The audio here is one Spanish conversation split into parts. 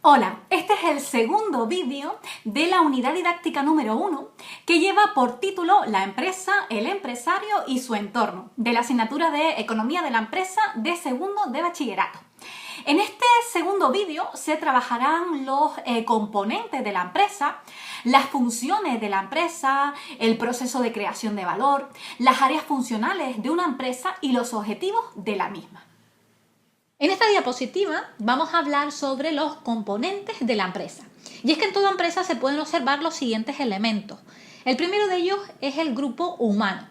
Hola, este es el segundo vídeo de la unidad didáctica número 1 que lleva por título La empresa, el empresario y su entorno, de la asignatura de Economía de la Empresa de segundo de bachillerato. En este segundo vídeo se trabajarán los componentes de la empresa, las funciones de la empresa, el proceso de creación de valor, las áreas funcionales de una empresa y los objetivos de la misma. En esta diapositiva vamos a hablar sobre los componentes de la empresa. Y es que en toda empresa se pueden observar los siguientes elementos. El primero de ellos es el grupo humano.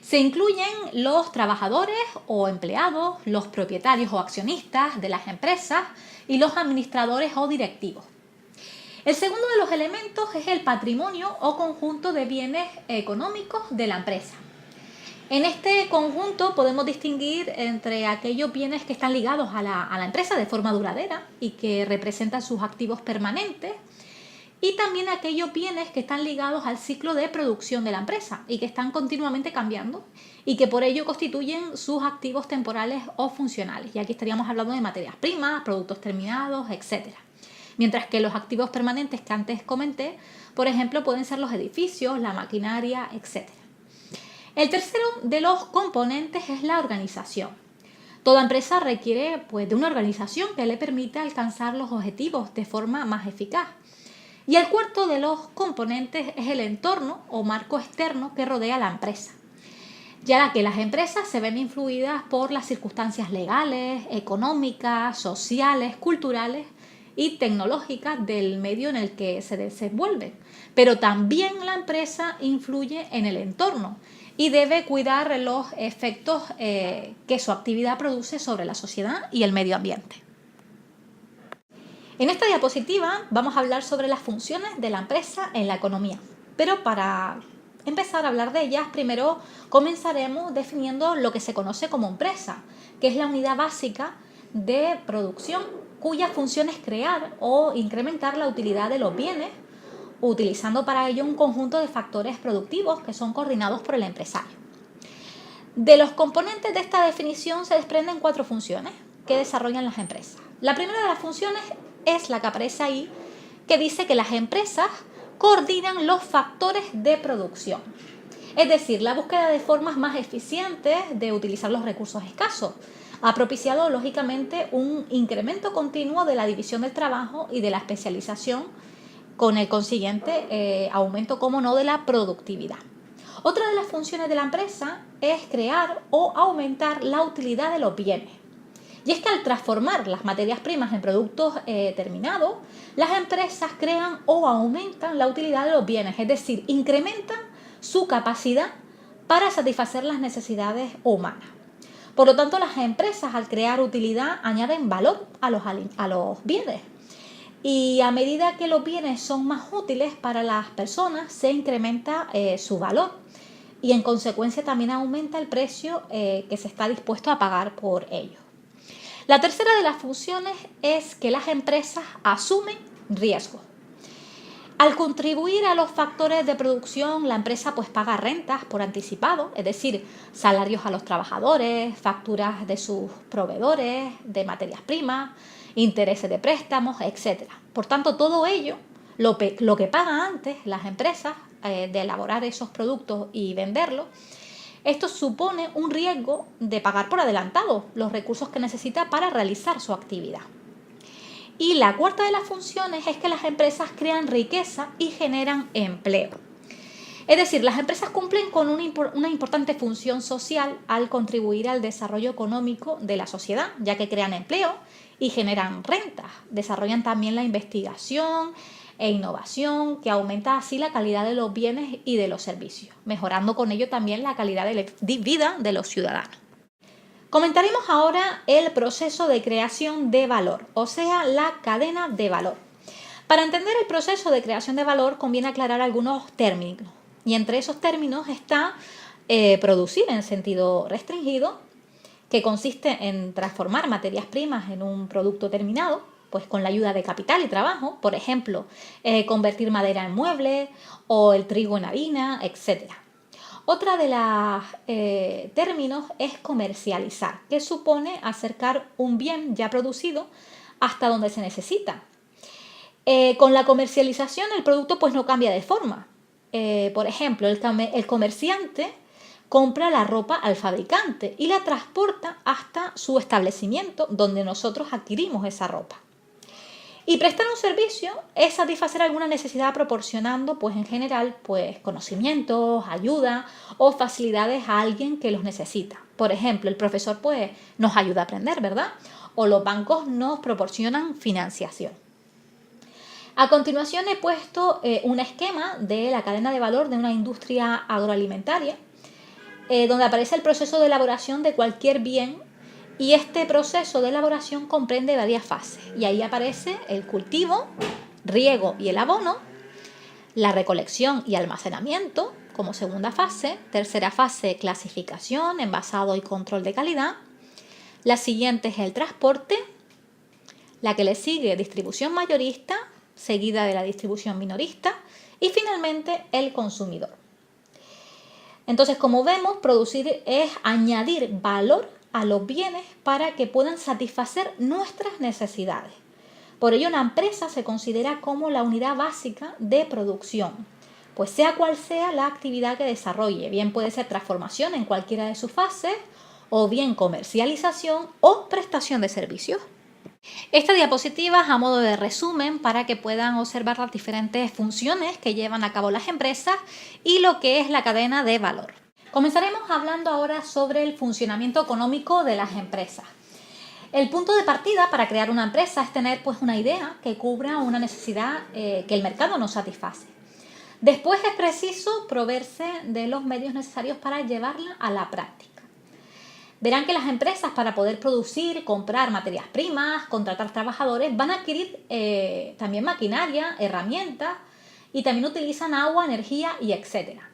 Se incluyen los trabajadores o empleados, los propietarios o accionistas de las empresas y los administradores o directivos. El segundo de los elementos es el patrimonio o conjunto de bienes económicos de la empresa. En este conjunto podemos distinguir entre aquellos bienes que están ligados a la empresa de forma duradera y que representan sus activos permanentes, y también aquellos bienes que están ligados al ciclo de producción de la empresa y que están continuamente cambiando y que por ello constituyen sus activos temporales o funcionales. Y aquí estaríamos hablando de materias primas, productos terminados, etc. Mientras que los activos permanentes que antes comenté, por ejemplo, pueden ser los edificios, la maquinaria, etc. El tercero de los componentes es la organización. Toda empresa requiere de una organización que le permita alcanzar los objetivos de forma más eficaz. Y el cuarto de los componentes es el entorno o marco externo que rodea a la empresa, ya que las empresas se ven influidas por las circunstancias legales, económicas, sociales, culturales y tecnológicas del medio en el que se desenvuelven. Pero también la empresa influye en el entorno y debe cuidar los efectos que su actividad produce sobre la sociedad y el medio ambiente. En esta diapositiva vamos a hablar sobre las funciones de la empresa en la economía, pero para empezar a hablar de ellas, primero comenzaremos definiendo lo que se conoce como empresa, que es la unidad básica de producción cuya función es crear o incrementar la utilidad de los bienes, utilizando para ello un conjunto de factores productivos que son coordinados por el empresario. De los componentes de esta definición se desprenden 4 funciones que desarrollan las empresas. La primera de las funciones es la que aparece ahí, que dice que las empresas coordinan los factores de producción. Es decir, la búsqueda de formas más eficientes de utilizar los recursos escasos ha propiciado, lógicamente, un incremento continuo de la división del trabajo y de la especialización, con el consiguiente aumento, como no, de la productividad. Otra de las funciones de la empresa es crear o aumentar la utilidad de los bienes. Y es que al transformar las materias primas en productos terminados, las empresas crean o aumentan la utilidad de los bienes, es decir, incrementan su capacidad para satisfacer las necesidades humanas. Por lo tanto, las empresas, al crear utilidad, añaden valor a los bienes. Y a medida que los bienes son más útiles para las personas, se incrementa su valor y en consecuencia también aumenta el precio que se está dispuesto a pagar por ellos. La tercera de las funciones es que las empresas asumen riesgos. Al contribuir a los factores de producción, la empresa paga rentas por anticipado, es decir, salarios a los trabajadores, facturas de sus proveedores, de materias primas, intereses de préstamos, etc. Por tanto, todo ello, lo que pagan antes las empresas de elaborar esos productos y venderlos, esto supone un riesgo de pagar por adelantado los recursos que necesita para realizar su actividad. Y la cuarta de las funciones es que las empresas crean riqueza y generan empleo. Es decir, las empresas cumplen con una importante función social al contribuir al desarrollo económico de la sociedad, ya que crean empleo y generan rentas. Desarrollan también la investigación e innovación, que aumenta así la calidad de los bienes y de los servicios, mejorando con ello también la calidad de vida de los ciudadanos. Comentaremos ahora el proceso de creación de valor, o sea, la cadena de valor. Para entender el proceso de creación de valor conviene aclarar algunos términos, y entre esos términos está producir en sentido restringido, que consiste en transformar materias primas en un producto terminado, pues con la ayuda de capital y trabajo, por ejemplo, convertir madera en muebles o el trigo en harina, etc. Otra de los términos es comercializar, que supone acercar un bien ya producido hasta donde se necesita, Con la comercialización el producto pues no cambia de forma. Por ejemplo, el comerciante compra la ropa al fabricante y la transporta hasta su establecimiento donde nosotros adquirimos esa ropa. Y prestar un servicio es satisfacer alguna necesidad proporcionando, pues en general, pues conocimientos, ayuda o facilidades a alguien que los necesita. Por ejemplo, el profesor pues nos ayuda a aprender, ¿verdad? O los bancos nos proporcionan financiación. A continuación he puesto un esquema de la cadena de valor de una industria agroalimentaria, donde aparece el proceso de elaboración de cualquier bien. Y este proceso de elaboración comprende varias fases. Y ahí aparece el cultivo, riego y el abono, la recolección y almacenamiento como segunda fase, tercera fase, clasificación, envasado y control de calidad. La siguiente es el transporte, la que le sigue distribución mayorista, seguida de la distribución minorista y finalmente el consumidor. Entonces, como vemos, producir es añadir valor a los bienes para que puedan satisfacer nuestras necesidades. Por ello, una empresa se considera como la unidad básica de producción, pues sea cual sea la actividad que desarrolle, bien puede ser transformación en cualquiera de sus fases, o bien comercialización o prestación de servicios. Esta diapositiva es a modo de resumen para que puedan observar las diferentes funciones que llevan a cabo las empresas y lo que es la cadena de valor. Comenzaremos hablando ahora sobre el funcionamiento económico de las empresas. El punto de partida para crear una empresa es tener pues una idea que cubra una necesidad que el mercado nos satisface. Después es preciso proveerse de los medios necesarios para llevarla a la práctica. Verán que las empresas, para poder producir, comprar materias primas, contratar trabajadores, van a adquirir también maquinaria, herramientas y también utilizan agua, energía y etcétera.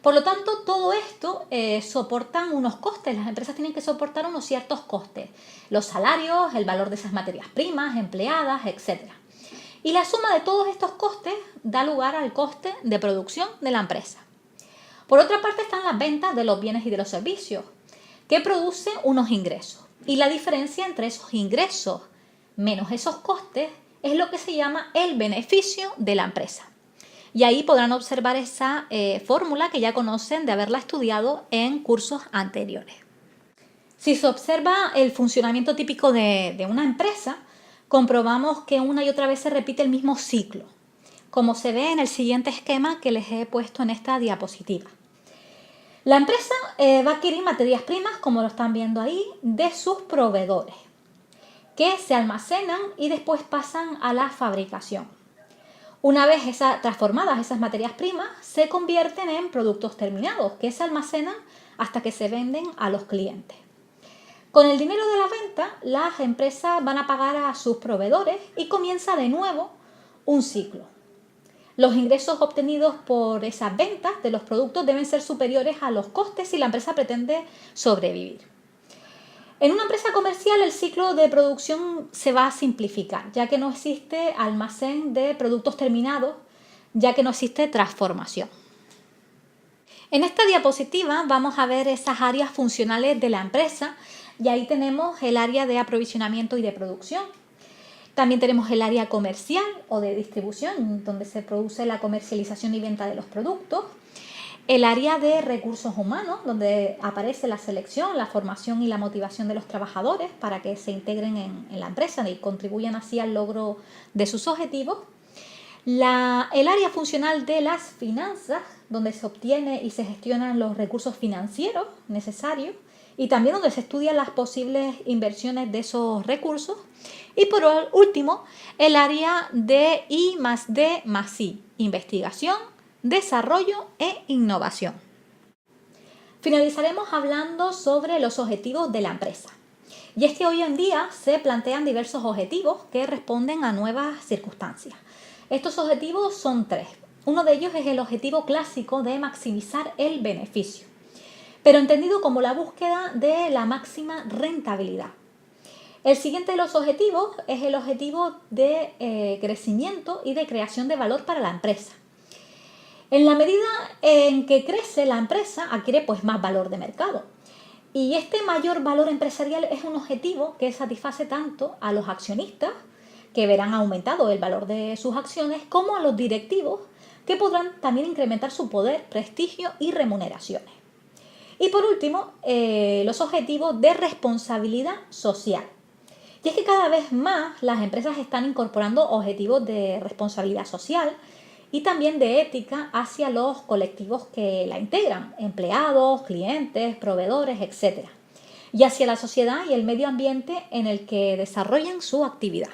Por lo tanto, todo esto soportan unos costes. Las empresas tienen que soportar unos ciertos costes. Los salarios, el valor de esas materias primas, empleadas, etc. Y la suma de todos estos costes da lugar al coste de producción de la empresa. Por otra parte están las ventas de los bienes y de los servicios, que producen unos ingresos. Y la diferencia entre esos ingresos menos esos costes es lo que se llama el beneficio de la empresa. Y ahí podrán observar esa fórmula que ya conocen de haberla estudiado en cursos anteriores. Si se observa el funcionamiento típico de una empresa, comprobamos que una y otra vez se repite el mismo ciclo, como se ve en el siguiente esquema que les he puesto en esta diapositiva. La empresa va a adquirir materias primas, como lo están viendo ahí, de sus proveedores, que se almacenan y después pasan a la fabricación. Una vez transformadas esas materias primas, se convierten en productos terminados que se almacenan hasta que se venden a los clientes. Con el dinero de la venta, las empresas van a pagar a sus proveedores y comienza de nuevo un ciclo. Los ingresos obtenidos por esas ventas de los productos deben ser superiores a los costes si la empresa pretende sobrevivir. En una empresa comercial el ciclo de producción se va a simplificar, ya que no existe almacén de productos terminados, ya que no existe transformación. En esta diapositiva vamos a ver esas áreas funcionales de la empresa y ahí tenemos el área de aprovisionamiento y de producción. También tenemos el área comercial o de distribución, donde se produce la comercialización y venta de los productos. El área de recursos humanos, donde aparece la selección, la formación y la motivación de los trabajadores para que se integren en la empresa y contribuyan así al logro de sus objetivos. El área funcional de las finanzas, donde se obtiene y se gestionan los recursos financieros necesarios y también donde se estudian las posibles inversiones de esos recursos. Y por último, el área de I+D+I, investigación, desarrollo e innovación. Finalizaremos hablando sobre los objetivos de la empresa. Y es que hoy en día se plantean diversos objetivos que responden a nuevas circunstancias. Estos objetivos son 3. Uno de ellos es el objetivo clásico de maximizar el beneficio, pero entendido como la búsqueda de la máxima rentabilidad. El siguiente de los objetivos es el objetivo de crecimiento y de creación de valor para la empresa. En la medida en que crece la empresa, adquiere pues más valor de mercado. Y este mayor valor empresarial es un objetivo que satisface tanto a los accionistas, que verán aumentado el valor de sus acciones, como a los directivos, que podrán también incrementar su poder, prestigio y remuneraciones. Y por último, los objetivos de responsabilidad social. Y es que cada vez más las empresas están incorporando objetivos de responsabilidad social y también de ética hacia los colectivos que la integran, empleados, clientes, proveedores, etc. Y hacia la sociedad y el medio ambiente en el que desarrollan su actividad.